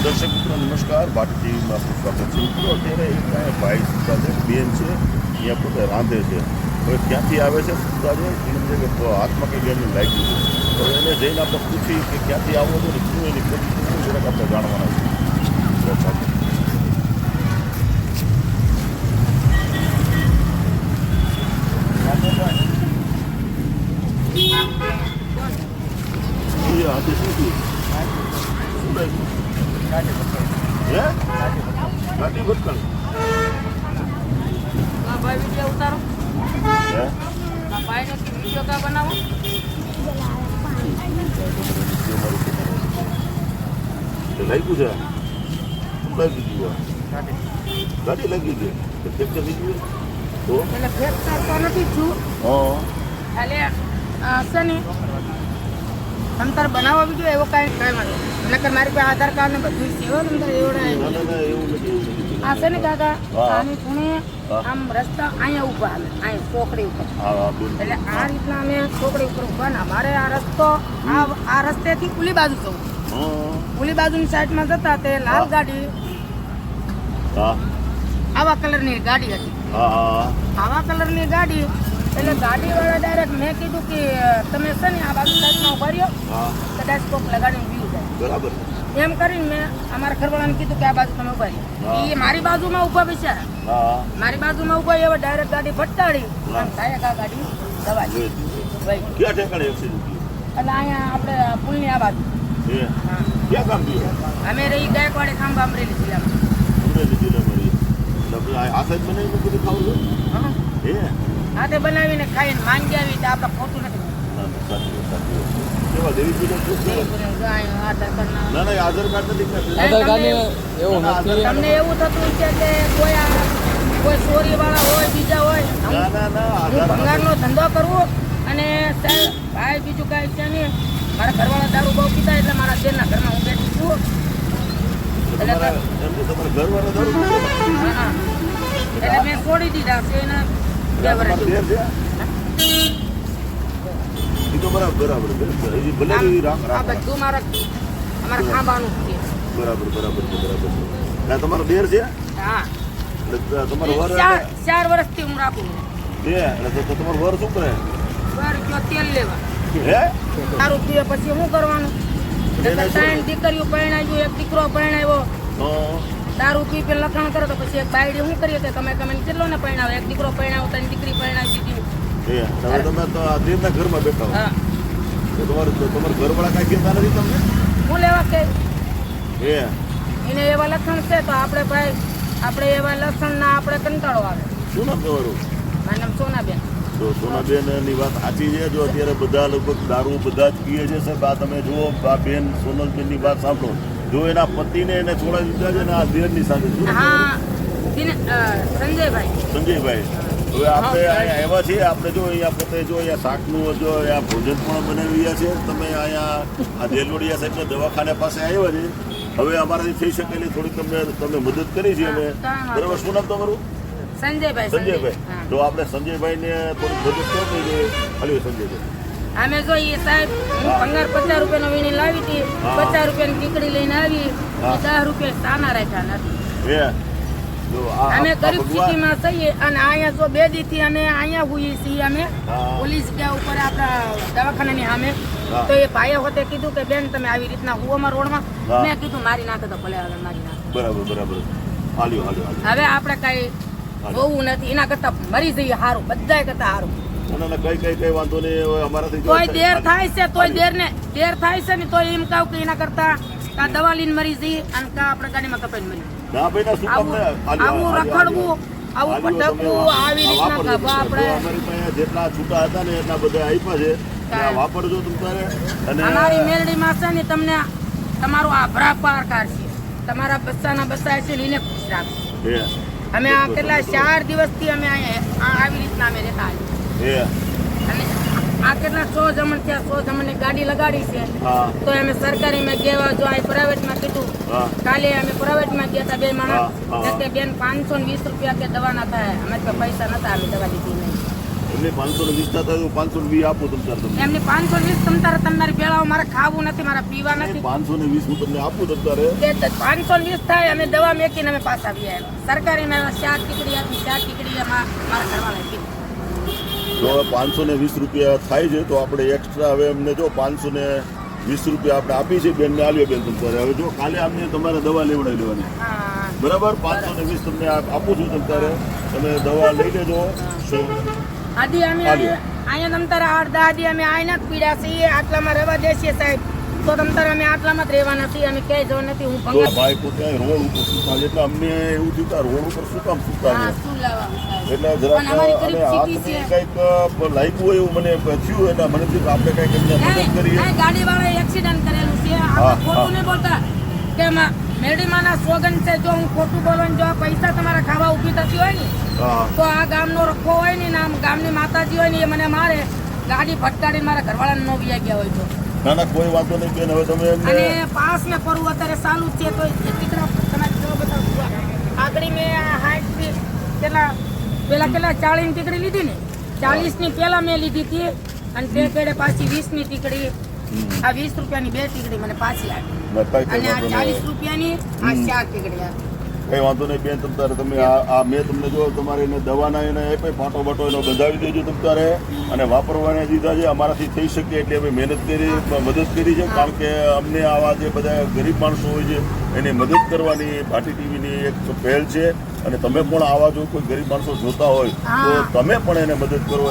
દર્શક મિત્રો નમસ્કાર, ભારત ટીવીમાં આપનું સ્વાગત છે. મિત્રો અત્યારે એક ભાઈ સુતા છે, બેન છે, અહીંયા પોતે રાંધે છે. હવે ક્યાંથી આવે છે સુતા છે એને કે હાથમાં કંઈ બેનને લાગ્યું છે. તો એને જઈને આપણે પૂછી કે ક્યાંથી આવો છો ને શું એની પરિસ્થિતિ જરાક આપણે જાણવાના છે. આજે શું થયું? શું લાગ્યું? હે? ગાડી ભટકાણ. ભાઈ વિડીયો ઉતારો. હે? ભાઈને વિડીયો કા બનાવો. લાગ્યું છે? શું લાગી ગયું? ગાડી લાગી છે? ફ્રેક્ચર થઈ ગયું? તો એટલે ફ્રેક્ચર તો નથી થયું. એટલે હશે ને તમતાર બનાવવા વિડીયો એવો કાંઈ વાંધો એટલે મારી પાસે આધાર કાર્ડ ને બધું સેવા તમતાર એવડે એવું નથી. આ છે ને કાકા આની ખૂણે આમ રસ્તા અહીંયા ઊભા હાલે અહીંયા ચોકડી ઉપર એટલે આ રીતના અમે ચોકડી ઉપર ઊભા ને અમારે આ રસ્તો આ રસ્તેથી ઓલી બાજુ જવું. ઓલી બાજુની સાઈડમાં જતા તે લાલ ગાડી આવા કલરની ગાડી હતી. આવા કલરની ગાડી એટલે ગાડીવાળા ડાયરેક્ટ મેં કીધું કે તમે છે ને આ બાજુ સાઈડમાં ઉભા રહ્યો કદાચ કોક લગાડીને વ્યૂ જાય બરાબર એમ કરીને મેં અમારા ઘરવાળાને કીધું કે આ બાજુ તમે ઉભા રહ્યો. એ મારી બાજુમાં ઉભા બિચારા મારી બાજુમાં ઉભા એવા ડાયરેક્ટ ગાડી ફટકાડી અને સાહેબ આ ગાડી દવાઈ ક્યાં ઠેકાણે એક્સિડન્ટ એટલે અહીંયા આપણે પુલની આ બાજુ ક્યાં કામ થયું? અમે રહી ગાયકવાડી ખાંભા અમરેલી જિલ્લામાં. અમરેલી જિલ્લામાં આ સાઈડ બનાવીને બધું ખાવું છે? હાથે બનાવીને ખાઈને માંગી આવી તો આપણે ખોટું નથી. કેવા દેવી પૂજન શું છે? આધાર કાર્ડ ના ના આધાર કાર્ડ નથી. તમને એવું થતું છે કે કોઈ ચોરી વાળા હોય બીજા હોય ના ના ના હું ભંગારનો ધંધો કરવો અને સાહેબ ભાઈ બીજું કાંઈ છે નહીં મારા ઘરવાળા દારૂ બહુ પીતા એટલે મારા બેનના ઘરમાં હું બેઠી છું. તમારા ઘરવાળા દારૂ એટલે મેં છોડી દીધા છે એને 2 વર્ષ. એ તો બરાબર આ બધું અમારા ખાંભાનું છે. બરાબર ના તમારો દેર છે? હા એટલે તમારો વર 4 વર્ષથી હું રાખું એટલે તો તમારો વર શું કરે? ₹1 તેલ લેવા. હે દારૂ પીવે પછી શું કરવાનું? 3 દીકરીઓ પરણાવ્યું, એક દીકરો પરણાવ્યો. દારૂ પી પે લખાણ કરો તો પછી એક બાયડી શું કરીએ કે તમે કેટલો ને પરણાવો? એક દીકરો પરણાવો, 3 દીકરી પરણાવી દીધી. તમે તો આ દેરના ઘરમાં બેઠા હો. તમારા ઘરવાળા કાંઈ કહેતા નથી તમને? હું લેવા કે હે એને એવા લક્ષણ છે તો આપણે ભાઈ આપણે એવા લક્ષણના આપણે કંટાળો આવે. શું નામ તમારું? મારું નામ સોનાબેન. તો સોનાબેન ની વાત સાચી છે. જો અત્યારે બધા લગભગ દારૂ બધા જ પીએ છે સાહેબ. આ તમે જુઓ આ બેન સોનલબેન ની વાત સાંભળો. જો એના પતિને એને છોડાવી દીધા છે ને આ દેરની સાથે હા સંજયભાઈ. હવે આપણે અહીંયા એવા છીએ આપણે જો અહીંયા પોતે જો અહીંયા શાકનું જો અહીંયા ભોજન પણ બનાવી રહ્યા છે. તમે અહીંયા આ દેલવડિયા સાહેબ દવાખાને પાસે આવ્યા છે. હવે અમારાથી થઈ શકેલી થોડીક તમે મદદ કરી છે અમે. બરાબર શું નામ તમારું? સંજયભાઈ. તો આપણે સંજયભાઈને થોડીક મદદ કરી દઈએ. ખાલી સંજયભાઈ અમે જોઈએ સાહેબ હું ભંગાર 50 રૂપિયાનો વીણી લાવી હતી. 50 રૂપિયાની ટીકડી લઈને આવી 10 રૂપિયા સાના રાખ્યા નથી. અમે ગરીબ સ્થિતિમાં છીએ અને અહીંયા જો 2 દીથી અમે અહીંયા હોઈએ છીએ અમે પોલીસ જગ્યા ઉપર આપણા દવાખાનાની સામે. તો એ ભાઈએ હોતે કીધું કે બેન તમે આવી રીતના હુવામાં રોડમાં. મેં કીધું મારી નાખે તો ભલે હવે મારી નાખે. બરાબર હવે આપણે કઈ જોવું નથી એના કરતા મરી જઈએ સારું, બધા કરતા સારું. કઈ વાંધો નહીં અમારાથી તોય દેર થાય છે દેર થાય છે ને તો એમ કહું કે એના કરતા કા દવા લઈને મરી જઈએ અને કા આપણે ગાડીમાં કપાઈને મરી. આવું રખડવું આવું ભટકવું આવી રીતના કરવા આપણે જેટલા છૂટા હતા ને એટલા બધા આપ્યા છે. વાપરજો તમારે. અને અમારી મેલડીમાં છે ને તમને તમારો આભરા પારકાર છે. તમારા બચ્ચાના બચ્ચા છે ને એને ખુશ રાખો. અમે આ કેટલા 4 દિવસથી અમે અહીંયા આવી રીતના અમે રહેતા અને આ કેટલા 100 જમણ થયા. 100 જમણની ગાડી લગાડી છે તો અમે સરકારી માં ગયા જો અહીં પ્રાઇવેટમાં કીધું. કાલે અમે પ્રાઇવેટમાં ગયા હતા 2 માણસ કે બેન 520 રૂપિયા કે દવાના થાય. અમે પૈસા નતા અમે દવા લીધી નહીં. એટલે 520 થતા હોય તો 520 આપો તમ તારે તમને. એમને 520 તમ તારે તમારી ભેળાઓ મારે ખાવું નથી, મારે પીવા નથી. 520 હું તમને આપું તમ તારે. તે 520 થાય અમે દવા મેકીને અમે પાછા આવી આવ્યા. સરકારી મેં શાક ટીકડી આપી, શાક ટીકડી એમાં મારા ઘરવાળાએ કીધું. જો 520 રૂપિયા થાય છે તો આપણે એક્સ્ટ્રા હવે અમને જો 520 રૂપિયા આપણે આપી છે બેનને આલ્યો બેન તમ તારે. હવે જો કાલે અમને તમારે દવા લેવડાવી લેવાની હા બરાબર. 520 તમને આપું છું તમ તારે, તમે દવા લઈ લેજો. શું આદિ અમે અહીંયા તમ તારે 8-10 અમે આયના જ પીડ્યા છીએ, આટલામાં રહેવા દેશે સાહેબ તો તમ તારે અમે આટલામાં જ રહેવાના છીએ, અમે ક્યાંય જવા નથી. હું તો ભંગાર ભાઈ પોતે રોડ ઉપર સુતા એટલે અમને એવું થયું કે રોડ ઉપર શું કામ સુતા હા છે શું લાવવા એટલે પણ જરાક અમારી અને ગરીબ હાથની city છે. કંઈક લાગ્યું હોય એવું મને થયું એટલે મને થયું કે આપણે કંઈક એમને મદદ કરીએ. ગાડી વાળાએ એક્સિડન્ટ કરેલું છે. આપણે ખોટું નહીં બોલતા કે મેડીમાના સોગન છે, જો હું ખોટું બોલવાનું, જો આ પૈસા તમારા ખાવા ઊભી થતી હોય ને હા તો આ ગામનો રખો હોય ને આમ ગામની માતાજી હોય ને એ મને મારે ગાડી ફટકારીને મારા ઘરવાળાને નો વ્યા ગયા હોય તો. ના ના કોઈ વાંધો નહીં બેન. હવે તમે એમને અને પાસ મેં પરવું અત્યારે ચાલુ જ છે તો એ દીકરા તમે જો બધા આગળ મેં 60 ની કેટલા પેલા 40 ની ટીકડી લીધી ને, 40 ની પેલા મેં લીધી હતી અને તે પેડે પાછી 20 ની ટીકડી, આ 20 રૂપિયાની 2 ટીકડી મને પાછી આવી અને આ 40 રૂપિયાની આ 4 ટીકડી આવી. કઈ વાંધો નહીં બેન. તમ તારે તમે આ મેં તમને જો તમારે એને દવાના એને એ પાટો બાટો એનો બંધાવી દેજો તમ તારે, અને વાપરવાને દીધા છે. અમારાથી થઈ શકે એટલે અમે મહેનત કરી, મદદ કરી છે. કારણ કે અમને આવા જે બધા ગરીબ માણસો હોય છે એની મદદ કરવાની ભાટી ટીવીની એક પહેલ છે. અને તમે પણ આવા જો કોઈ ગરીબ માણસો જોતા હોય તો તમે પણ એને મદદ કરો.